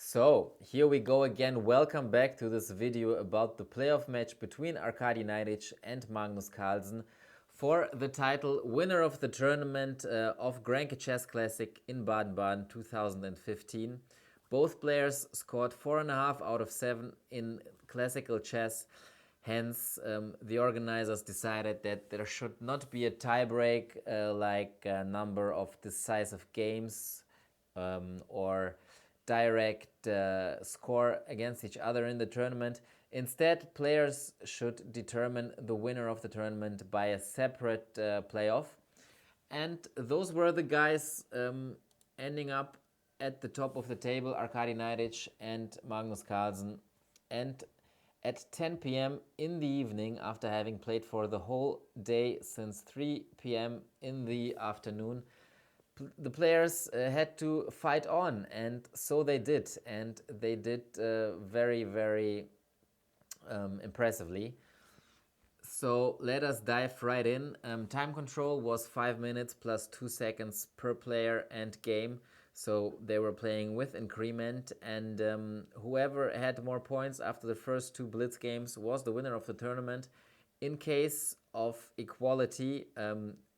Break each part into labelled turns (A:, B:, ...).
A: So, here we go again. Welcome back to this video about the playoff match between Arkadij-Naiditsch and Magnus Carlsen for the title winner of the tournament of Grenke Classic in Baden-Baden 2015. Both players scored 4.5 out of 7 in classical chess. Hence, the organizers decided that there should not be a tiebreak like a number of decisive games or direct score against each other in the tournament. Instead, players should determine the winner of the tournament by a separate playoff. And those were the guys ending up at the top of the table, Arkadij-Naiditsch and Magnus Carlsen. And at 10 p.m. in the evening, after having played for the whole day since 3 p.m. in the afternoon, the players had to fight on, and so they did, and they did very, very impressively. So let us dive right in. Time control was 5 minutes plus 2 seconds per player and game. So they were playing with increment, and whoever had more points after the first 2 blitz games was the winner of the tournament. In case of equality,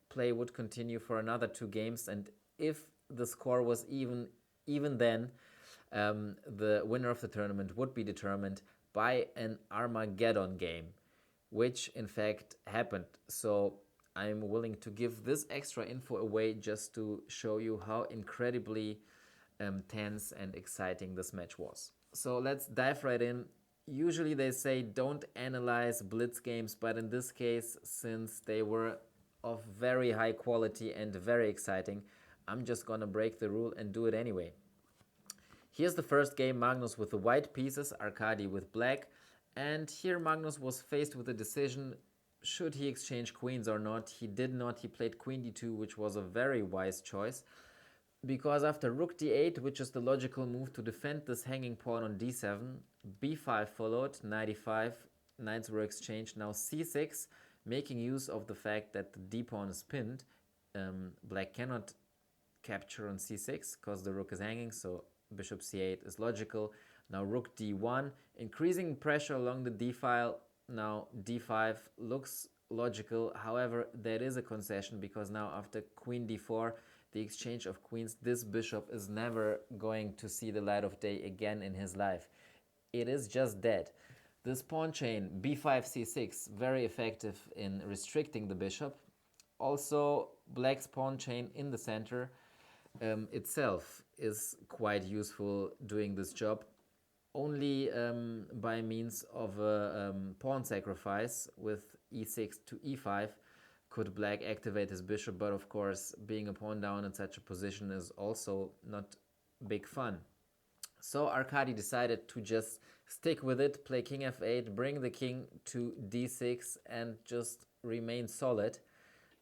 A: play would continue for another 2 games, and if the score was even then, the winner of the tournament would be determined by an Armageddon game, which in fact happened. So I'm willing to give this extra info away just to show you how incredibly tense and exciting this match was. So let's dive right in. Usually they say don't analyze blitz games, but in this case, since they were of very high quality and very exciting, I'm just gonna break the rule and do it anyway. Here's the first game, Magnus with the white pieces, Arkadij with black. And here Magnus was faced with a decision, should he exchange queens or not. He did not, he played queen d2, which was a very wise choice. Because after rook d8, which is the logical move to defend this hanging pawn on d7, b5 followed, knight e5, knights were exchanged, now c6, making use of the fact that the d-pawn is pinned. Black cannot capture on c6 because the rook is hanging, so bishop c8 is logical. Now rook d1, increasing pressure along the d file. Now d5 looks logical, however there is a concession because now after queen d4, the exchange of queens, this bishop is never going to see the light of day again in his life. It is just dead. This pawn chain b5 c6, very effective in restricting the bishop. Also black's pawn chain in the center itself is quite useful doing this job. Only by means of a pawn sacrifice with e6 to e5 could black activate his bishop, but of course being a pawn down in such a position is also not big fun. So Arkadij decided to just stick with it, play king f8, bring the king to d6 and just remain solid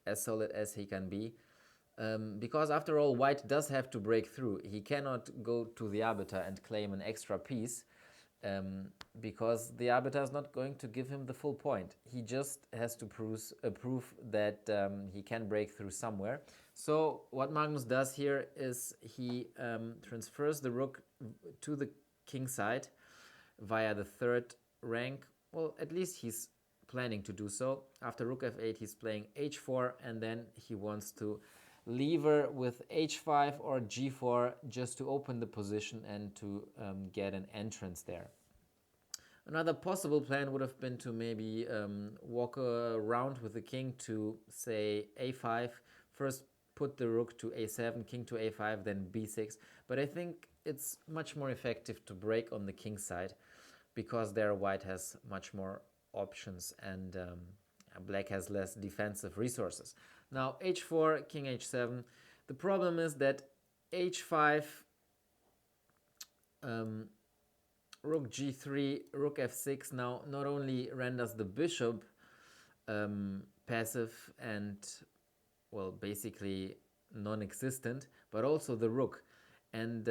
A: as he can be. Because after all, white does have to break through. He cannot go to the arbiter and claim an extra piece because the arbiter is not going to give him the full point. He just has to prove that he can break through somewhere. So what Magnus does here is he transfers the rook to the king side via the third rank. Well, at least he's planning to do so. After rook f8, he's playing h4, and then he wants to lever with h5 or g4 just to open the position and to get an entrance there. Another possible plan would have been to maybe walk around with the king to, say, a5. First put the rook to a7, king to a5, then b6. But I think it's much more effective to break on the king side because there white has much more options and black has less defensive resources. Now h4, king h7. The problem is that h5, rook g3, rook f6 now not only renders the bishop passive and, well, basically non-existent, but also the rook. And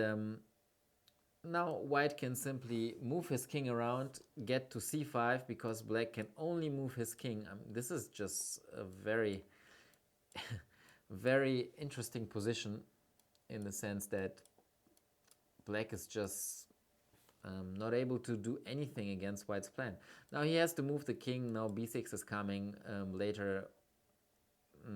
A: now white can simply move his king around, get to c5, because black can only move his king. This is just a very very interesting position in the sense that black is just not able to do anything against white's plan. Now he has to move the king. Now b6 is coming. Later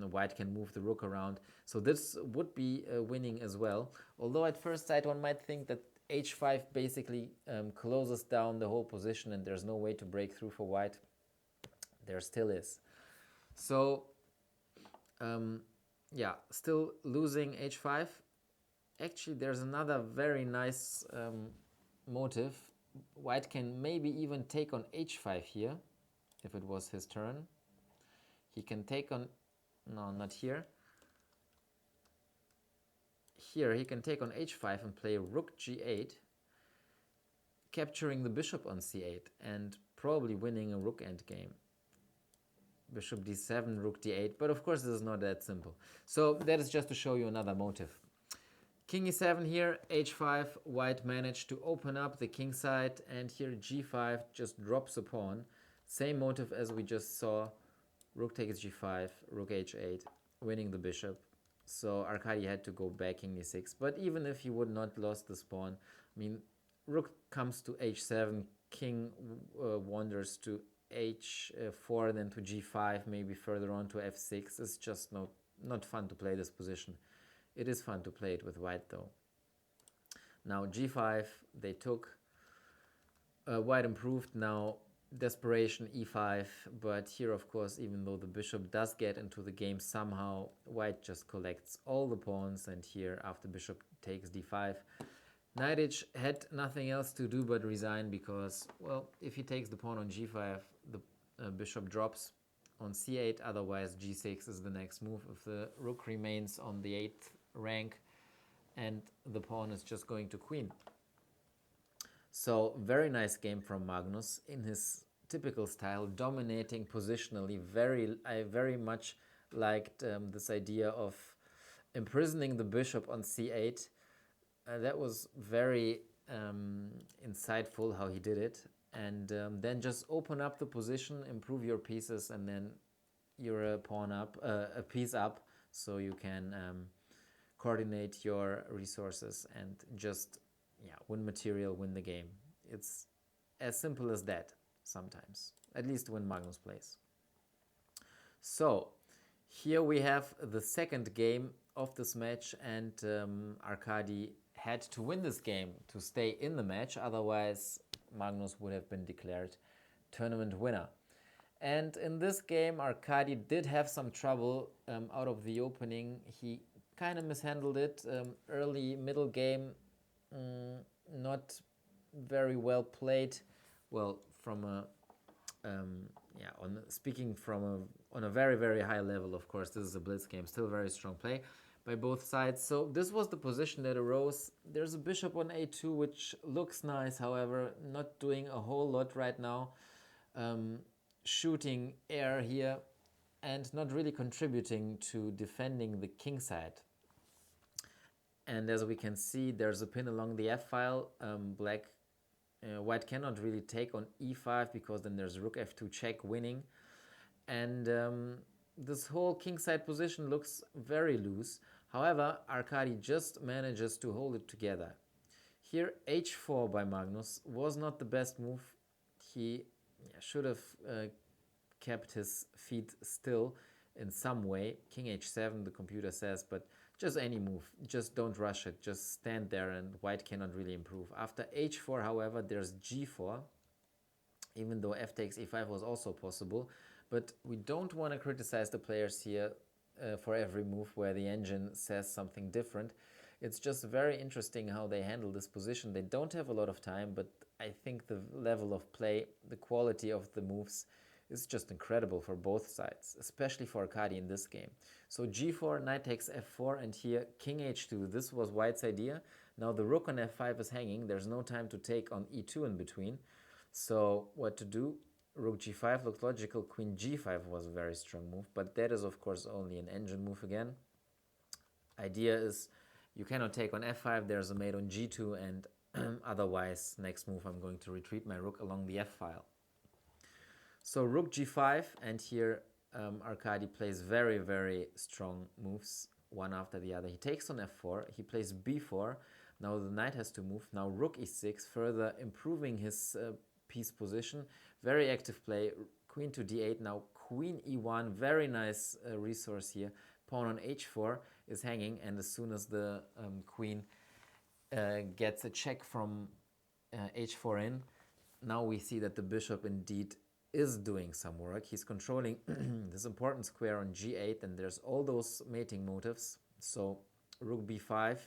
A: white can move the rook around. So this would be winning as well. Although at first sight one might think that h5 basically closes down the whole position and there's no way to break through for white. There still is. So yeah, still losing h5. Actually, there's another very nice motive. White can maybe even take on h5 here, if it was his turn. He can take on, no, not here. Here he can take on h5 and play rook g8, capturing the bishop on c8 and probably winning a rook endgame. Bishop d7, rook d8, but of course this is not that simple. So that is just to show you another motive. King e7 here, h5, white managed to open up the king side, and here g5 just drops a pawn. Same motive as we just saw, rook takes g5, rook h8, winning the bishop. So Arkadij had to go back king e6, but even if he would not lost this pawn, I mean, rook comes to h7, king wanders to h4, then to g5, maybe further on to f6. It's just not fun to play this position. It is fun to play it with white though. Now g5, they took. White improved. Now desperation e5, but here of course, even though the bishop does get into the game somehow, white just collects all the pawns, and here after bishop takes d5, Naiditsch had nothing else to do but resign, because, well, if he takes the pawn on g5, the bishop drops on c8, otherwise g6 is the next move if the rook remains on the 8th rank, and the pawn is just going to queen. So very nice game from Magnus in his typical style, dominating positionally. I very much liked this idea of imprisoning the bishop on c8. That was very insightful how he did it. And then just open up the position, improve your pieces, and then you're a piece up, so you can coordinate your resources and just win material, win the game. It's as simple as that sometimes, at least when Magnus plays. So here we have the second game of this match, and Arkadij had to win this game to stay in the match, otherwise Magnus would have been declared tournament winner. And in this game Arkadij did have some trouble out of the opening. He kind of mishandled it. Early middle game, not very well played. Well, from a on a very, very high level, of course. This is a blitz game, still very strong play by both sides. So this was the position that arose. There's a bishop on a2, which looks nice, however, not doing a whole lot right now. Shooting air here and not really contributing to defending the king side. And as we can see, there's a pin along the f-file. White cannot really take on e5, because then there's rook f2 check winning. And this whole kingside position looks very loose. However, Arkadij just manages to hold it together. Here h4 by Magnus was not the best move. He should have kept his feet still in some way. King h7, the computer says, but just any move. Just don't rush it. Just stand there, and white cannot really improve. After h4, however, there's g4, even though f takes e5 was also possible. But we don't want to criticize the players here for every move where the engine says something different. It's just very interesting how they handle this position. They don't have a lot of time, but I think the level of play, the quality of the moves is just incredible for both sides, especially for Arkadij in this game. So g4, knight takes f4, and here king h2. This was white's idea. Now the rook on f5 is hanging. There's no time to take on e2 in between. So what to do? Rook g5 looks logical. Queen g5 was a very strong move, but that is of course only an engine move again. Idea is you cannot take on f5. There's a mate on g2, and otherwise next move I'm going to retreat my rook along the f-file. So rook g5, and here Arkadij plays very, very strong moves, one after the other. He takes on f4, he plays b4. Now the knight has to move. Now rook e6, further improving his piece position. Very active play. Queen to d8. Now queen e1. Very nice resource here. Pawn on h4 is hanging, and as soon as the queen gets a check from h4 in, now we see that the bishop indeed is doing some work. He's controlling this important square on g8, and there's all those mating motives. So rook b5,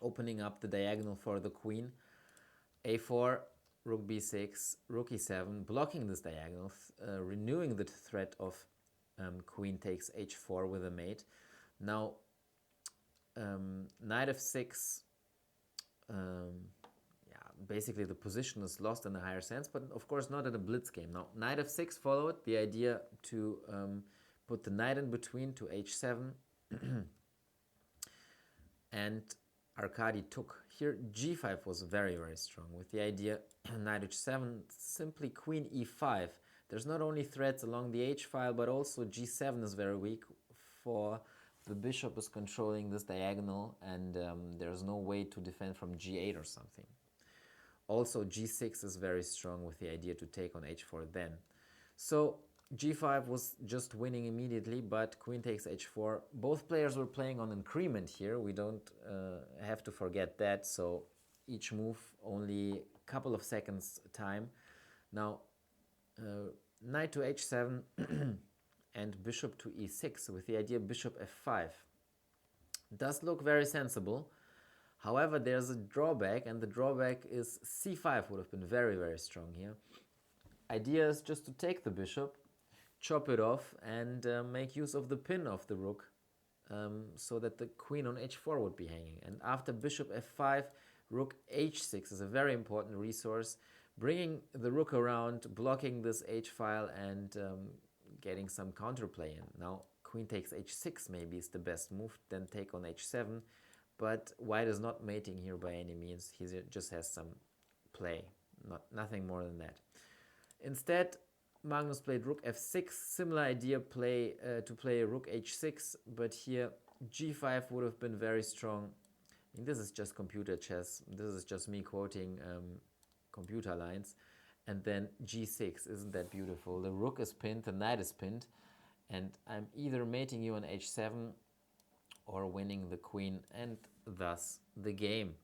A: opening up the diagonal for the queen. a4, rook b6, rook e7, blocking this diagonal, renewing the threat of queen takes h4 with a mate. Now knight f6, basically the position is lost in a higher sense, but of course not in a blitz game. Now knight f6 followed, the idea to put the knight in between to h7, and Arkadij took. Here g5 was very, very strong with the idea knight h7, simply queen e5. There's not only threats along the h file, but also g7 is very weak, for the bishop is controlling this diagonal, and there's no way to defend from g8 or something. Also g6 is very strong with the idea to take on h4 then. So g5 was just winning immediately, but queen takes h4. Both players were playing on increment here. We don't have to forget that. So each move only a couple of seconds time. Now knight to h7 and bishop to e6 with the idea bishop f5. Does look very sensible. However, there's a drawback, and the drawback is c5 would have been very, very strong here. Idea is just to take the bishop, chop it off, and make use of the pin of the rook, so that the queen on h4 would be hanging. And after bishop f5, rook h6 is a very important resource, bringing the rook around, blocking this h-file, and getting some counterplay in. Now queen takes h6 maybe is the best move, then take on h7. But white is not mating here by any means. He just has some play, nothing more than that. Instead, Magnus played rook f6. Similar idea to play rook h6, but here g5 would have been very strong. I mean, this is just computer chess. This is just me quoting computer lines. And then g6, isn't that beautiful? The rook is pinned, the knight is pinned, and I'm either mating you on h7 or winning the queen, and thus the game.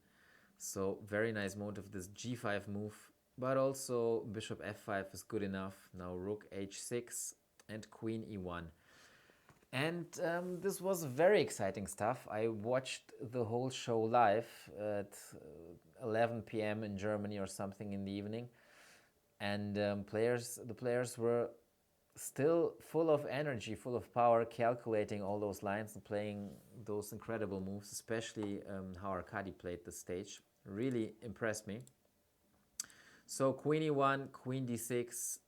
A: So very nice motive, this g5 move, but also bishop f5 is good enough. Now rook h6 and queen e1. And this was very exciting stuff. I watched the whole show live at 11 p.m. in Germany or something in the evening, and the players were still full of energy, full of power, calculating all those lines and playing those incredible moves, especially how Arkadij played the stage. Really impressed me. So queen e1, queen d6,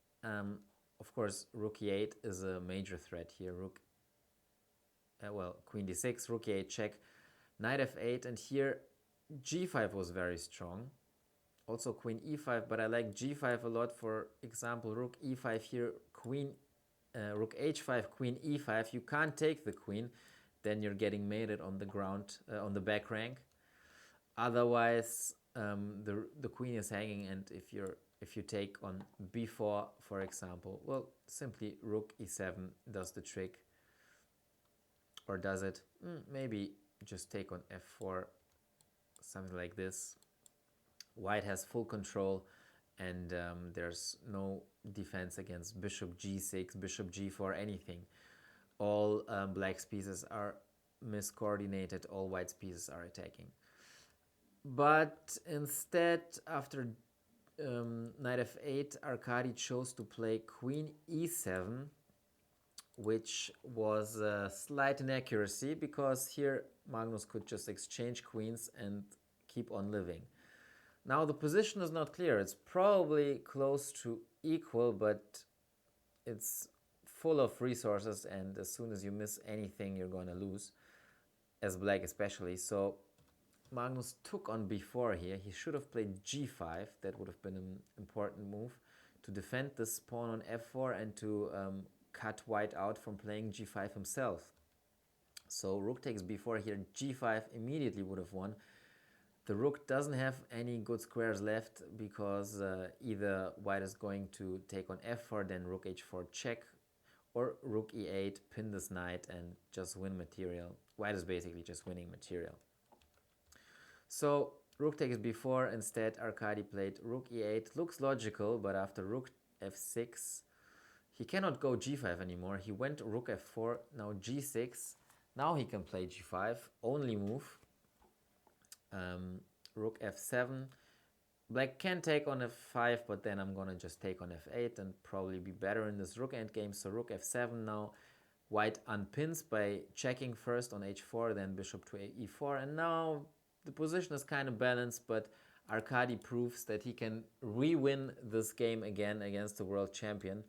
A: of course rook e8 is a major threat here. Queen d6, rook e8 check, knight f8, and here g5 was very strong. Also queen e5, but I like g5 a lot. For example, rook e5 here, rook h5, queen e5. You can't take the queen, then you're getting mated on the ground, on the back rank. Otherwise, the queen is hanging, and if you take on b4, for example, well, simply rook e7 does the trick. Or does it? Maybe just take on f4, something like this. White has full control, and there's no defense against bishop g6, bishop g4, anything. All black's pieces are miscoordinated, all white's pieces are attacking. But instead, after knight f8, Arkadij chose to play queen e7, which was a slight inaccuracy, because here Magnus could just exchange queens and keep on living. Now the position is not clear. It's probably close to equal, but it's full of resources, and as soon as you miss anything, you're going to lose, as black especially. So Magnus took on b4 here. He should have played g5. That would have been an important move to defend this pawn on f4 and to cut white out from playing g5 himself. So rook takes b4 here, g5 immediately would have won. The rook doesn't have any good squares left because either white is going to take on f4, then rook h4 check, or rook e8, pin this knight and just win material. White is basically just winning material. So rook takes b4. Instead, Arkadij played rook e8. Looks logical, but after rook f6, he cannot go g5 anymore. He went rook f4, now g6. Now he can play g5, only move. Rook f7. Black can take on f5, but then I'm gonna just take on f8 and probably be better in this rook endgame. So rook f7 now. White unpins by checking first on h4, then bishop to e4, and now the position is kind of balanced, but Arkadij proves that he can re-win this game again against the world champion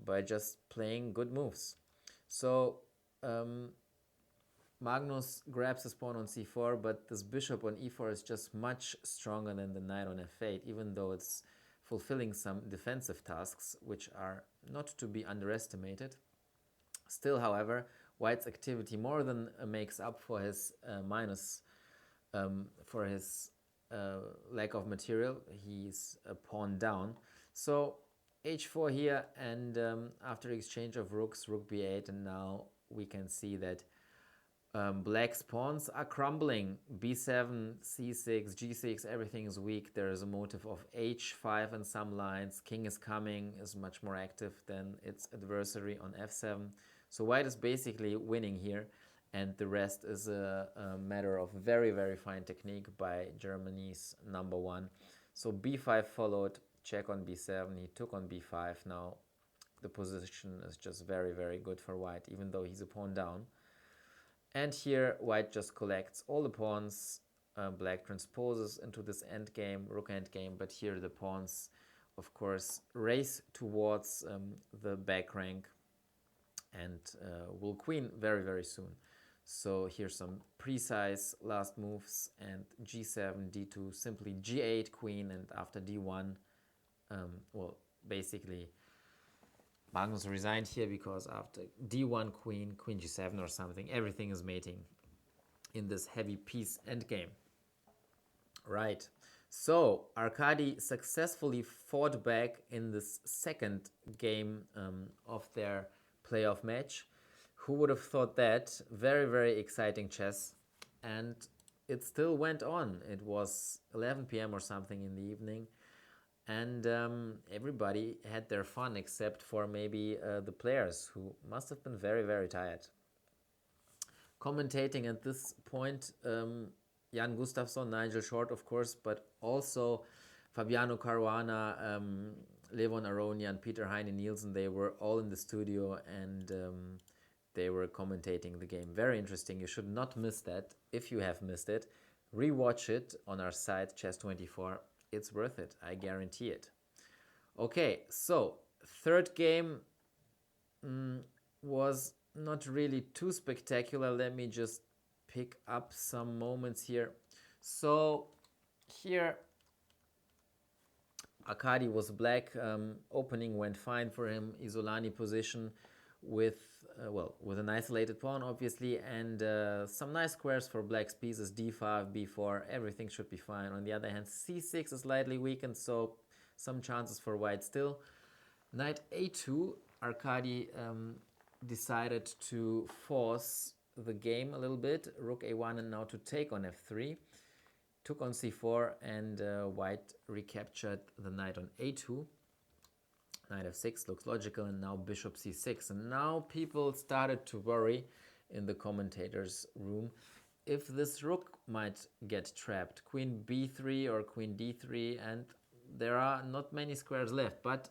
A: by just playing good moves. So Magnus grabs his pawn on c4, but this bishop on e4 is just much stronger than the knight on f8, even though it's fulfilling some defensive tasks, which are not to be underestimated. Still, however, white's activity more than makes up for his minus, for his lack of material. He's a pawn down. So h4 here, and after exchange of rooks, rook b8, and now we can see that black's pawns are crumbling. b7, c6, g6, everything is weak. There is a motive of h5 in some lines. King is coming, is much more active than its adversary on f7. So white is basically winning here, and the rest is a matter of very, very fine technique by Germany's #1. So b5 followed, check on b7, he took on b5. Now the position is just very, very good for white, even though he's a pawn down. And here white just collects all the pawns. Black transposes into this endgame, rook endgame, but here the pawns, of course, race towards the back rank and will queen very, very soon. So here's some precise last moves, and g7, d2, simply g8 queen, and after d1, well, basically Magnus resigned here because after d1 queen, queen g7 or something, everything is mating in this heavy piece endgame. Right. So Arkadij successfully fought back in this second game of their playoff match. Who would have thought that? Very, very exciting chess. And it still went on. It was 11 p.m. or something in the evening. And everybody had their fun except for maybe the players, who must have been very, very tired. Commentating at this point, Jan Gustafsson, Nigel Short, of course, but also Fabiano Caruana, Levon Aronia, and Peter Heine Nielsen. They were all in the studio, and they were commentating the game. Very interesting. You should not miss that. If you have missed it, rewatch it on our site, Chess24. It's worth it. I guarantee it. Okay, so third game was not really too spectacular. Let me just pick up some moments here. So here Arkadij was black. Opening went fine for him. Isolani position with with an isolated pawn, obviously, and some nice squares for black's pieces. d5, b4, everything should be fine. On the other hand, c6 is slightly weakened, so some chances for white still. Knight a2, Arkadij decided to force the game a little bit. Rook a1, and now to take on f3. Took on c4, and white recaptured the knight on a2. Knight f6 looks logical, and now bishop c6. And now people started to worry in the commentators' room if this rook might get trapped. Queen b3 or queen d3, and there are not many squares left. But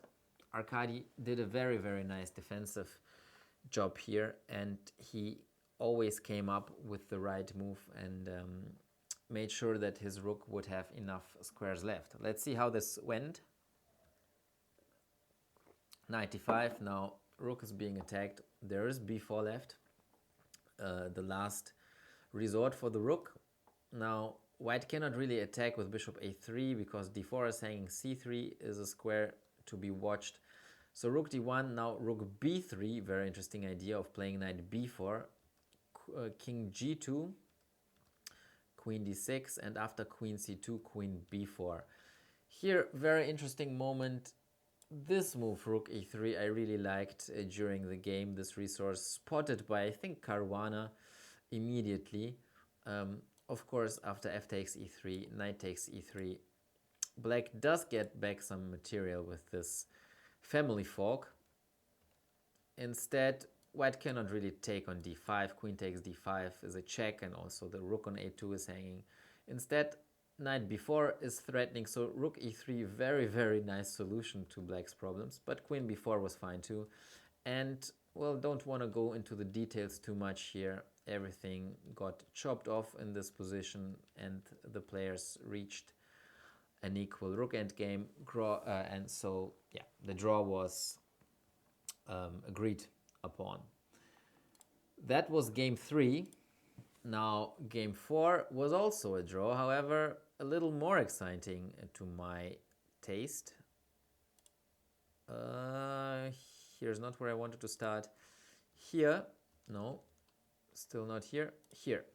A: Arkadij did a very, very nice defensive job here, and he always came up with the right move and made sure that his rook would have enough squares left. Let's see how this went. 95. Now rook is being attacked. There is b4 left, the last resort for the rook. Now white cannot really attack with bishop a3 because d4 is hanging. c3 is a square to be watched. So rook d1, now rook b3. Very interesting idea of playing knight b4. King g2, queen d6, and after queen c2, queen b4. Here, very interesting moment. This move, rook e3, I really liked during the game. This resource spotted by, I think, Caruana immediately. Of course, after f takes e3, knight takes e3, black does get back some material with this family fork. Instead, white cannot really take on d5. Queen takes d5 is a check, and also the rook on a2 is hanging. Instead, knight b4 is threatening, so rook e3, very, very nice solution to black's problems. But queen b4 was fine too. And, well, don't want to go into the details too much here. Everything got chopped off in this position, and the players reached an equal rook endgame. And so, yeah, the draw was agreed upon. That was game 3. Now, game 4 was also a draw, however, a little more exciting to my taste. Here's not where I wanted to start. Here, no, still not here. Here.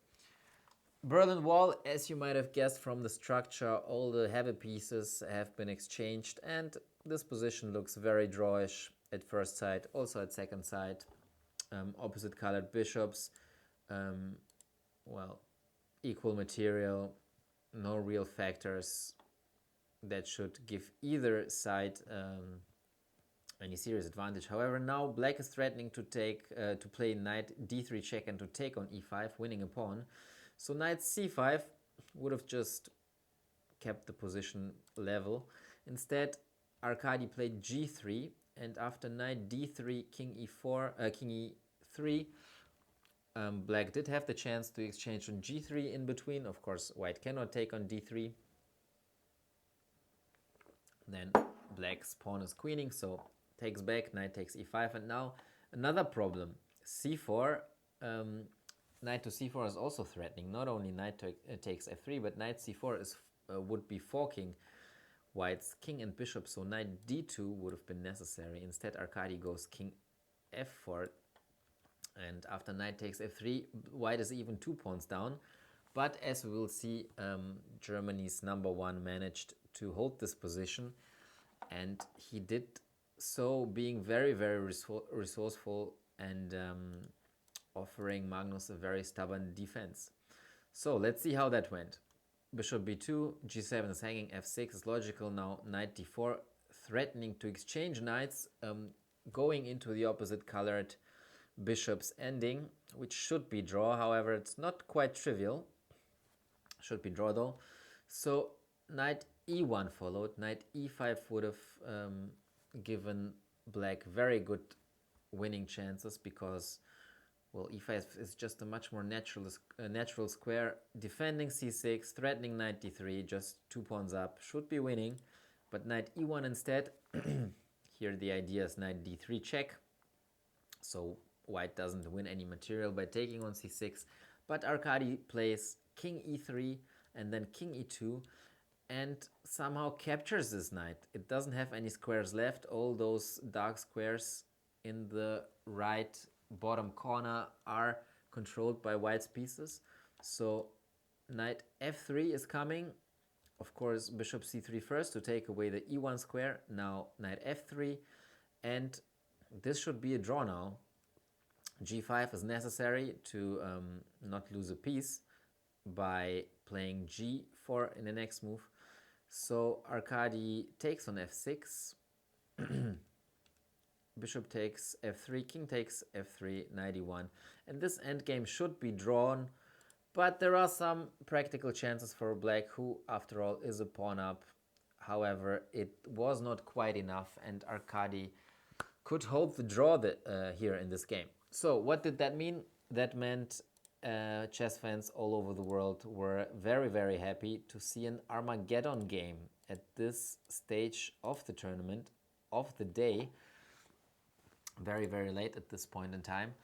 A: Berlin Wall, as you might have guessed from the structure, all the heavy pieces have been exchanged, and this position looks very drawish at first sight, also at second sight. Opposite colored bishops, well, equal material, no real factors that should give either side any serious advantage. However, now black is threatening to play knight d3 check and to take on e5, winning a pawn. So knight c5 would have just kept the position level. Instead, Arkadij played g3, and after knight d3, king e4, king e3, black did have the chance to exchange on g3 in between. Of course, white cannot take on d3. Then black's pawn is queening, so takes back, knight takes e5, and now another problem. c4, knight to c4 is also threatening. Not only knight takes f3, but knight c4 is would be forking white's king and bishop, so knight d2 would have been necessary. Instead, Arkadij goes king f4, and after knight takes f3, white is even 2 pawns down. But as we will see, Germany's #1 managed to hold this position, and he did so being very, very resourceful and offering Magnus a very stubborn defense. So let's see how that went. Bishop b2, g7 is hanging, f6 is logical. Now knight d4, threatening to exchange knights, going into the opposite colored bishop's ending, which should be draw. However, it's not quite trivial. Should be draw though. So knight e1 followed. Knight e5 would have given black very good winning chances, because, well, e5 is just a much more natural square. Defending c6, threatening knight d3, just 2 pawns up, should be winning. But knight e1 instead. Here the idea is knight d3 check. So white doesn't win any material by taking on c6. But Arkadij plays king e3 and then king e2, and somehow captures this knight. It doesn't have any squares left. All those dark squares in the right bottom corner are controlled by white's pieces. So knight f3 is coming. Of course, bishop c3 first to take away the e1 square. Now knight f3, and this should be a draw now. g5 is necessary to not lose a piece by playing g4 in the next move. So Arkadij takes on f6. Bishop takes f3, king takes f3, knight e1. And this endgame should be drawn, but there are some practical chances for black, who, after all, is a pawn up. However, it was not quite enough, and Arkadij could hold the draw here in this game. So what did that mean? That meant chess fans all over the world were very, very happy to see an Armageddon game at this stage of the tournament, of the day. Very, very late at this point in time.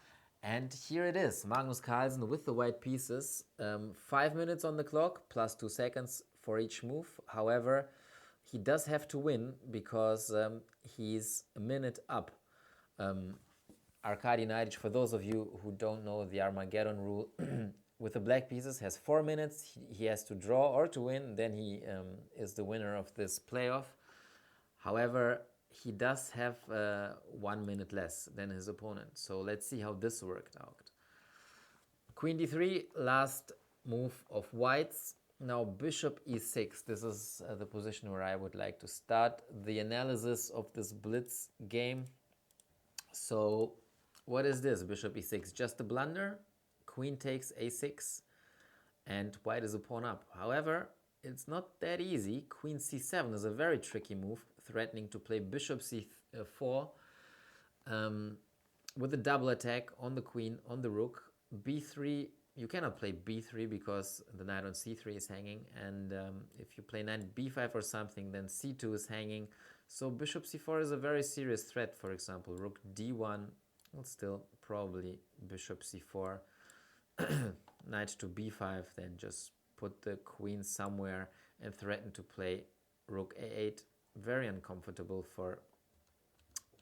A: And here it is, Magnus Carlsen with the white pieces. 5 minutes on the clock, plus 2 seconds for each move. However, he does have to win, because he's a minute up. Carlsen-Naiditsch, for those of you who don't know the Armageddon rule, with the black pieces, has 4 minutes. He has to draw or to win, then he is the winner of this playoff. However, he does have 1 minute less than his opponent. So let's see how this worked out. Queen d3, last move of whites. Now bishop e6, this is the position where I would like to start the analysis of this blitz game. So what is this? Bishop e6, just a blunder. Queen takes a6 and white is a pawn up. However, it's not that easy. Queen c7 is a very tricky move, threatening to play bishop c4 with a double attack on the queen, on the rook. b3, you cannot play b3 because the knight on c3 is hanging, and if you play knight b5 or something, then c2 is hanging. So bishop c4 is a very serious threat. For example, rook d1, well, still probably bishop c4, knight to b5, then just put the queen somewhere and threaten to play rook a8. Very uncomfortable for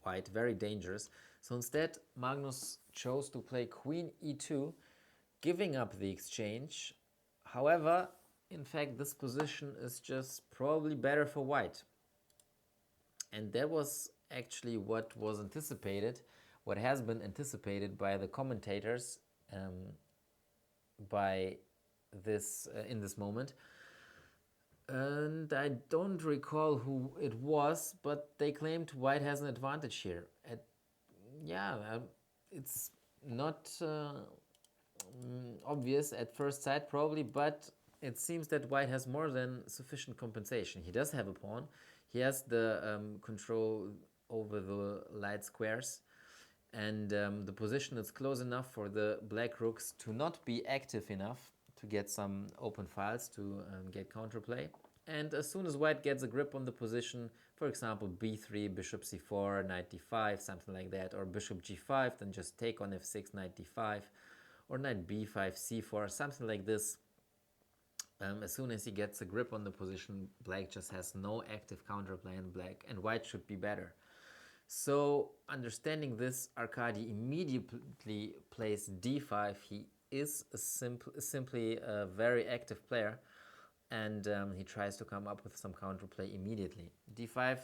A: white, very dangerous. So instead, Magnus chose to play queen e2, giving up the exchange. However, in fact, this position is just probably better for white. And that was actually what was anticipated, what has been anticipated by the commentators by this in this moment. And I don't recall who it was, but they claimed white has an advantage here. It's not obvious at first sight probably, but it seems that white has more than sufficient compensation. He does have a pawn. He has the control over the light squares, and the position is close enough for the black rooks to not be active enough to get some open files to get counterplay. And as soon as white gets a grip on the position, for example b3, bishop c4, knight d5, something like that, or bishop g5, then just take on f6, knight d5, or knight b5, c4, something like this. As soon as he gets a grip on the position, black just has no active counterplay, and white should be better. So understanding this, Arkadij immediately plays d5. He is simply a very active player, and he tries to come up with some counterplay immediately. d5,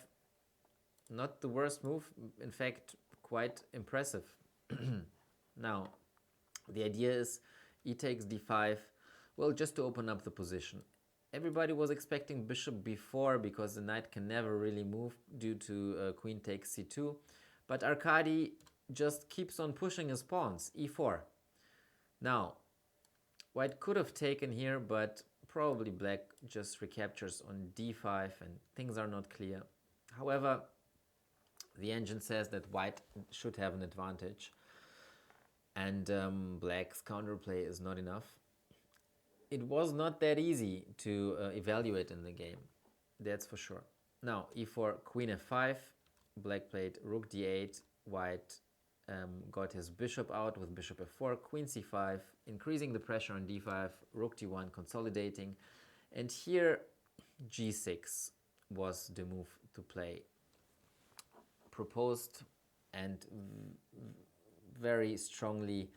A: not the worst move, in fact quite impressive. Now the idea is e takes d5, well, just to open up the position. Everybody was expecting bishop b4 because the knight can never really move due to queen takes c2, but Arkadij just keeps on pushing his pawns, e4. Now white could have taken here, but probably black just recaptures on d5 and things are not clear. However, the engine says that white should have an advantage, and black's counterplay is not enough. It was not that easy to evaluate in the game, that's for sure. Now e4, queen f5, black played rook d8, white got his bishop out with bishop f4, queen c5, increasing the pressure on d5, rook d1, consolidating, and here g6 was the move to play. Proposed and very strongly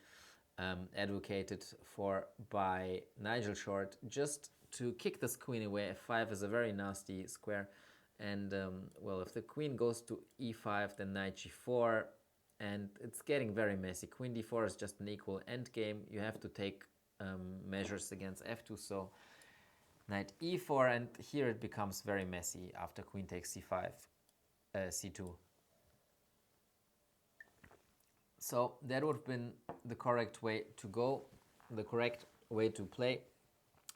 A: advocated for by Nigel Short, just to kick this queen away. f5 is a very nasty square, and well, if the queen goes to e5, then knight g4, and it's getting very messy. Queen d4 is just an equal endgame. You have to take measures against f2, so knight e4, and here it becomes very messy after queen takes c5, c2. So that would have been the correct way to go, the correct way to play.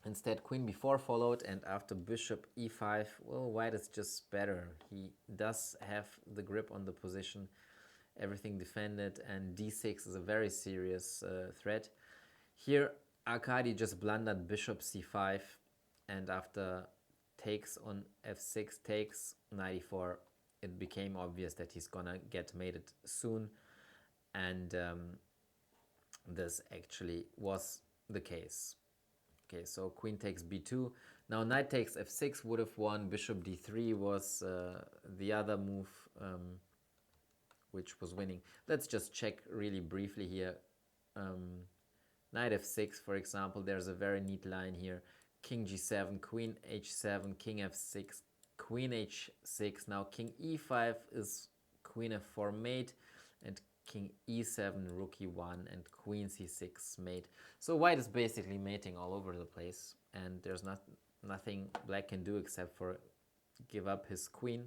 A: Instead, queen b4 followed, and after bishop e5, well, white is just better. He does have the grip on the position, everything defended, and d6 is a very serious threat. Here, Arkadij just blundered bishop c5, and after takes on f6, takes knight e4, it became obvious that he's gonna get mated soon. And this actually was the case. Okay, so queen takes b2. Now knight takes f6 would have won. Bishop d3 was the other move which was winning. Let's just check really briefly here Knight f6, for example, there's a very neat line here. King g7, queen h7, king f6, queen h6. Now king e5 is queen f4 mate, and king e7, rook e1, and queen c6 mate. So white is basically mating all over the place, and there's nothing black can do except for give up his queen.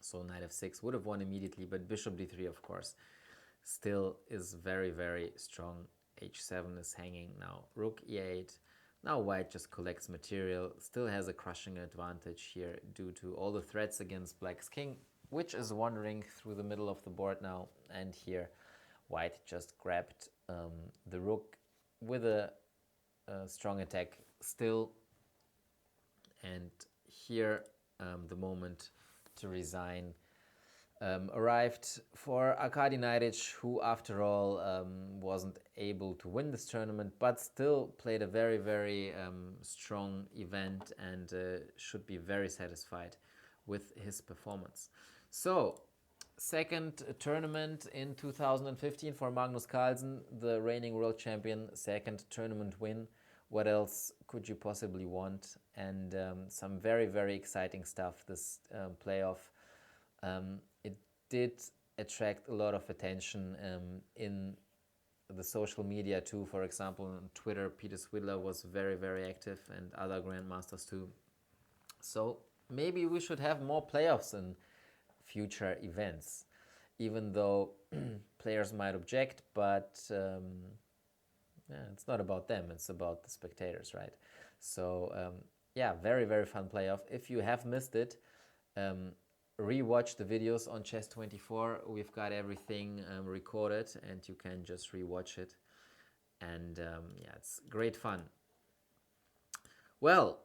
A: So knight f6 would have won immediately, but bishop d3, of course, still is very, very strong. h7 is hanging now. Rook e8. Now white just collects material, still has a crushing advantage here due to all the threats against black's king, which is wandering through the middle of the board now. And here white just grabbed the rook with a strong attack still. And here the moment to resign arrived for Arkadij, who after all wasn't able to win this tournament, but still played a very, very strong event and should be very satisfied with his performance. So, second tournament in 2015 for Magnus Carlsen, the reigning world champion, second tournament win. What else could you possibly want? And some very, very exciting stuff this playoff. It did attract a lot of attention in the social media too. For example, on Twitter, Peter Swidler was very, very active, and other grandmasters too. So maybe we should have more playoffs in future events, even though players might object, but yeah, it's not about them, it's about the spectators, right? So yeah, very, very fun playoff. If you have missed it, rewatch the videos on Chess24. We've got everything recorded, and you can just rewatch it. And yeah, it's great fun. Well,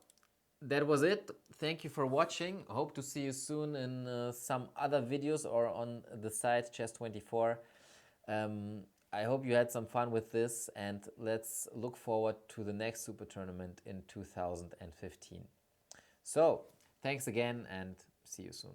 A: that was it. Thank you for watching. Hope to see you soon in some other videos or on the site Chess24. I hope you had some fun with this, and let's look forward to the next Super Tournament in 2015. So, thanks again, and see you soon.